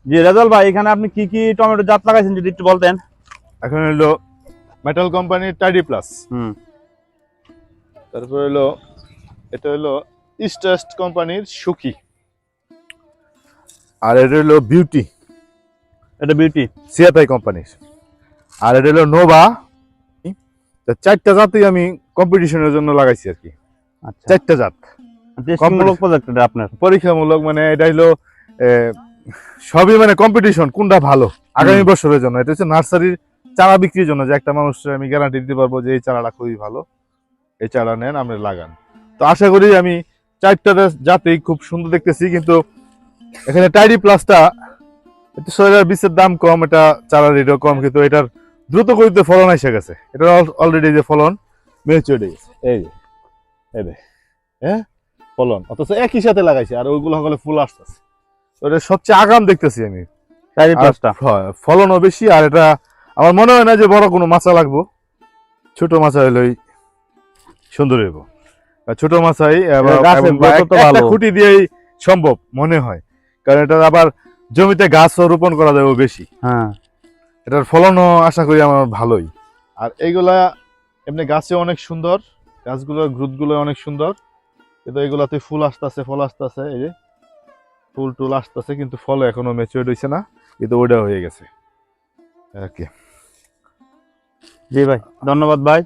জি রেজাল ভাই, এখানে আপনি কি কি টমেটো জাত লাগাইছেন যদি একটু বলতেন। এখন হলো মেটাল কোম্পানির টাইডি প্লাস, হুম। তারপর হলো এটা হলো ইস্ট ওয়েস্ট কোম্পানির সুখী, আর এটা হলো বিউটি এটা বিউটি। সিএফআই কোম্পানির, আর এটা হলো নোভা। চারটা জাতই আমি কম্পিটিশনের জন্য লাগাইছি আর কি, আচ্ছা, চারটা জাত টেস্টিংমূলক প্রজেক্ট এটা আপনার। পরীক্ষামূলক, মানে এটা হলো সবই মানে কম্পিটিশন কোনটা ভালো আগামী বছরের জন্য। এটা হচ্ছে নার্সারির চারা বিক্রির জন্য, যে একটা মানুষের আমি গ্যারান্টি দিতে পারবো যে এই চারাটা খুবই ভালো, এই চারা নেন আপনি লাগান। তো আশা করি আমি চারটা জাতেই খুব সুন্দর দেখতেছি, কিন্তু এখানে টাইডি প্লাসটা একটু সয়ার বীজের দাম কম, এটা চারা রেটও কম, কিন্তু এটার দ্রুত গতিতে ফলন এসে গেছে। এটা অলরেডি যে ফলন ম্যাচিউর হয়ে গেছে, এই যে হ্যাঁ ফলন, অথচ একই সাথে লাগাইছে আর ওইগুলো হলে ফুল আসতেছে। ওটা সবচেয়ে আগাম দেখতেছি আমি, টাইডি প্লাসটা। ফলনও বেশি। আর এটা আমার মনে হয় না যে বড় কোনো মাছা লাগবো, ছোট মাছা হলেই সুন্দর হইব। ছোট মাছাই একটা খুঁটি দিয়েই সম্ভব মনে হয়, কারণ এটা আবার জমিতে গাছও রোপণ করা যাবে বেশি। হ্যাঁ, এটার ফলনও আশা করি আমার ভালোই। আর এইগুলা এমনি গাছে অনেক সুন্দর, গাছগুলোর গ্রোথ গুলো অনেক সুন্দর, কিন্তু এগুলাতে ফুল আসতেছে, ফল আসতেছে, এই যে ফুল টুল আসতেছে, কিন্তু ফল এখনো ম্যাচিউরড হয়েছে না, কিন্তু ওইটা হয়ে গেছে আর কি। জি ভাই, ধন্যবাদ ভাই।